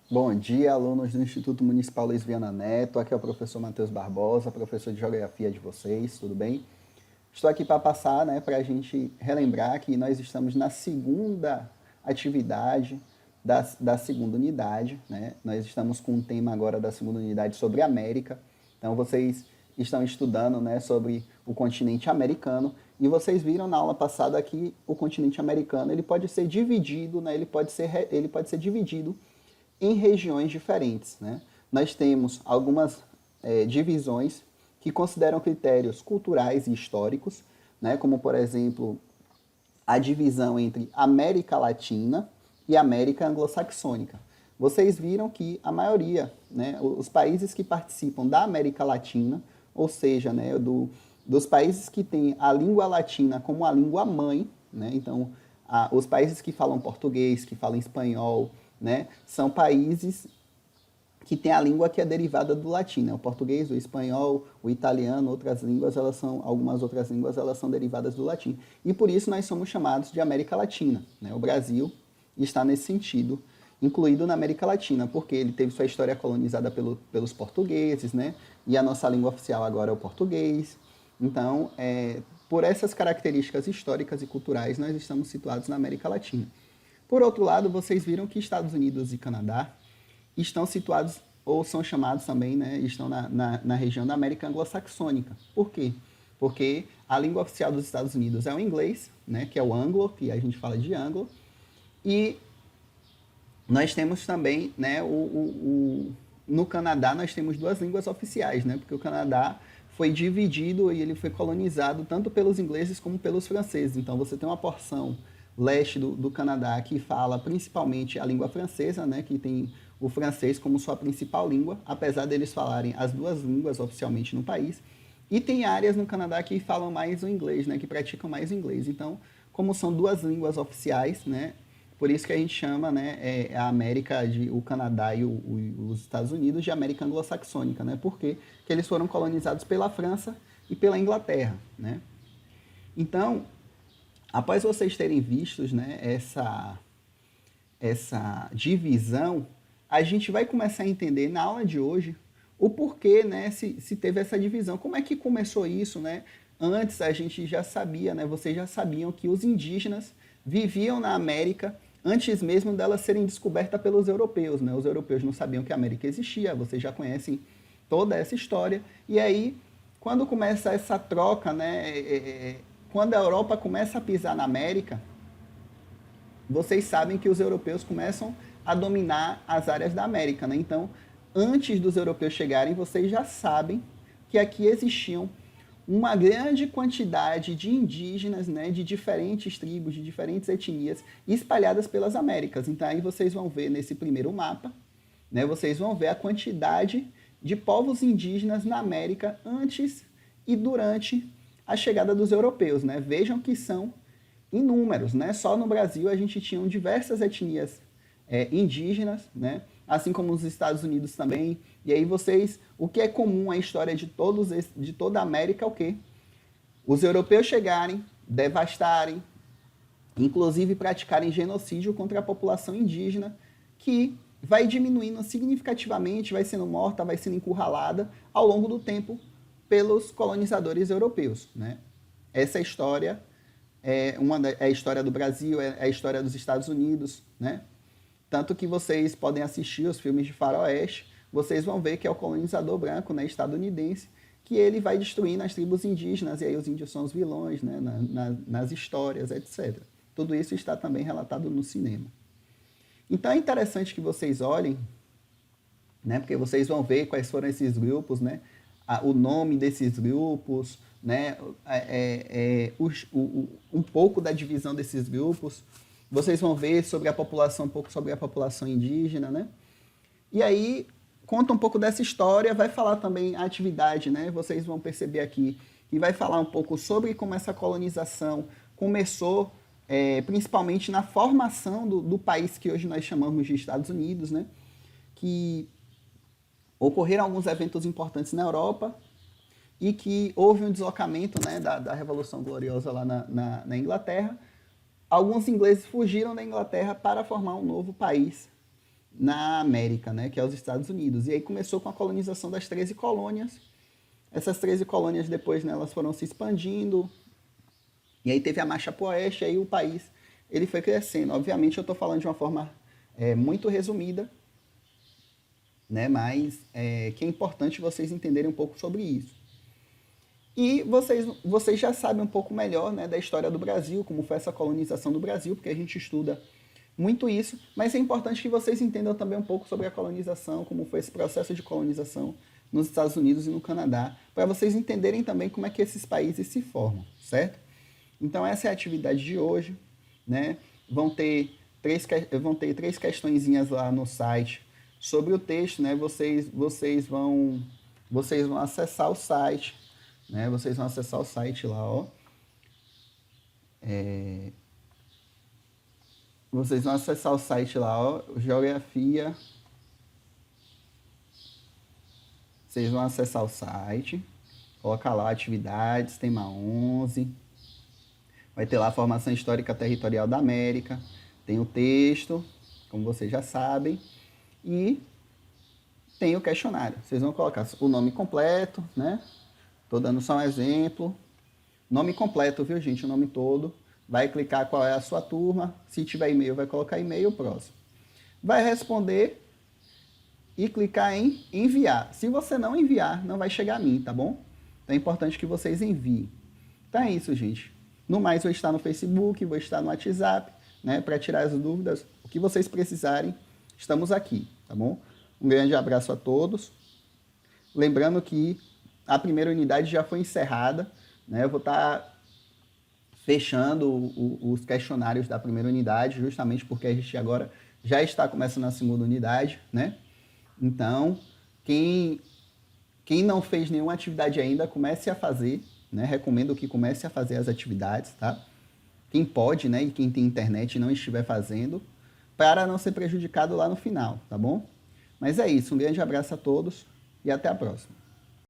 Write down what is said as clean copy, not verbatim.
Bom dia, alunos do Instituto Municipal Luiz Viana Neto. Aqui é o professor Matheus Barbosa, professor de Geografia de vocês, tudo bem? Estou aqui para passar, para a gente relembrar que nós estamos na segunda atividade da segunda unidade, né? Nós estamos com um tema agora da segunda unidade sobre América. Então, vocês estão estudando, sobre o continente americano e vocês viram na aula passada que o continente americano ele pode ser dividido, ele pode ser dividido em regiões diferentes, né? Nós temos algumas divisões que consideram critérios culturais e históricos, né? Como, por exemplo, a divisão entre América Latina e América Anglo-Saxônica. Vocês viram que a maioria, os países que participam da América Latina, ou seja, dos países que têm a língua latina como a língua mãe, né? Então, os países que falam português, que falam espanhol, são países que têm a língua que é derivada do latim, né? O português, o espanhol, o italiano, algumas outras línguas, elas são derivadas do latim. E por isso nós somos chamados de América Latina, né? O Brasil está nesse sentido incluído na América Latina, porque ele teve sua história colonizada pelos portugueses, né? E a nossa língua oficial agora é o português. Então, por essas características históricas e culturais, nós estamos situados na América Latina. Por outro lado, vocês viram que Estados Unidos e Canadá estão situados, ou são chamados também, estão na região da América Anglo-Saxônica. Por quê? Porque a língua oficial dos Estados Unidos é o inglês, que é o anglo, que a gente fala de anglo, e nós temos também, no Canadá, nós temos duas línguas oficiais, porque o Canadá foi dividido e ele foi colonizado tanto pelos ingleses como pelos franceses. Então, você tem uma porção leste do Canadá que fala principalmente a língua francesa, que tem o francês como sua principal língua, apesar deles falarem as duas línguas oficialmente no país. E tem áreas no Canadá que falam mais o inglês, que praticam mais o inglês. Então, como são duas línguas oficiais, por isso que a gente chama a América, o Canadá e os Estados Unidos de América Anglo-Saxônica, porque eles foram colonizados pela França e pela Inglaterra. Então, após vocês terem vistos essa divisão, a gente vai começar a entender na aula de hoje o porquê se teve essa divisão. Como é que começou isso? Antes a gente já sabia, vocês já sabiam que os indígenas viviam na América antes mesmo delas serem descobertas pelos europeus. Os europeus não sabiam que a América existia, vocês já conhecem toda essa história. E aí, quando começa essa troca, quando a Europa começa a pisar na América, vocês sabem que os europeus começam a dominar as áreas da América. Então, antes dos europeus chegarem, vocês já sabem que aqui existiam uma grande quantidade de indígenas, de diferentes tribos, de diferentes etnias, espalhadas pelas Américas. Então, aí vocês vão ver nesse primeiro mapa, vocês vão ver a quantidade de povos indígenas na América antes e durante a chegada dos europeus. Vejam que são inúmeros. Só no Brasil a gente tinha diversas etnias indígenas, assim como nos Estados Unidos também. E aí o que é comum à história de toda a América é o quê? Os europeus chegarem, devastarem, inclusive praticarem genocídio contra a população indígena, que vai diminuindo significativamente, vai sendo morta, vai sendo encurralada ao longo do tempo pelos colonizadores europeus. Essa história é a história do Brasil, é a história dos Estados Unidos, Tanto que vocês podem assistir os filmes de faroeste, vocês vão ver que é o colonizador branco, estadunidense, que ele vai destruindo as tribos indígenas, e aí os índios são os vilões, nas histórias, etc. Tudo isso está também relatado no cinema. Então é interessante que vocês olhem, porque vocês vão ver quais foram esses grupos, o nome desses grupos, um pouco da divisão desses grupos. Vocês vão ver um pouco sobre a população indígena, E aí, conta um pouco dessa história, vai falar também a atividade, Vocês vão perceber aqui que vai falar um pouco sobre como essa colonização começou, principalmente na formação do país que hoje nós chamamos de Estados Unidos, Que ocorreram alguns eventos importantes na Europa e que houve um deslocamento da Revolução Gloriosa lá na Inglaterra. Alguns ingleses fugiram da Inglaterra para formar um novo país na América, né, que é os Estados Unidos. E aí começou com a colonização das 13 colônias. Essas 13 colônias depois, né, elas foram se expandindo, e aí teve a marcha para o oeste, aí o país ele foi crescendo. Obviamente eu estou falando de uma forma muito resumida, né, mas que é importante vocês entenderem um pouco sobre isso. E vocês já sabem um pouco melhor, né, da história do Brasil, como foi essa colonização do Brasil, porque a gente estuda muito isso, mas é importante que vocês entendam também um pouco sobre a colonização, como foi esse processo de colonização nos Estados Unidos e no Canadá, para vocês entenderem também como é que esses países se formam, certo? Então essa é a atividade de hoje, né? Vão ter três questõezinhas lá no site sobre o texto, né? Vocês vão acessar o site, né? Vocês vão acessar o site lá, ó. Vocês vão acessar o site lá, ó, Geografia. Vocês vão acessar o site, colocar lá atividades, tema 11. Vai ter lá a formação histórica territorial da América. Tem o texto, como vocês já sabem. E tem o questionário. Vocês vão colocar o nome completo, né? Tô dando só um exemplo. Nome completo, viu, gente? O nome todo. Vai clicar qual é a sua turma. Se tiver e-mail, vai colocar e-mail próximo. Vai responder e clicar em enviar. Se você não enviar, não vai chegar a mim, tá bom? Então é importante que vocês enviem. Então é isso, gente. No mais, vou estar no Facebook, vou estar no WhatsApp, né? Para tirar as dúvidas, o que vocês precisarem, estamos aqui, tá bom? Um grande abraço a todos. Lembrando que a primeira unidade já foi encerrada, né? Eu vou estar fechando os questionários da primeira unidade, justamente porque a gente agora já está começando a segunda unidade, né? Então, quem não fez nenhuma atividade ainda, comece a fazer, né? Recomendo que comece a fazer as atividades, tá? Quem pode, né? E quem tem internet e não estiver fazendo, para não ser prejudicado lá no final, tá bom? Mas é isso, um grande abraço a todos e até a próxima.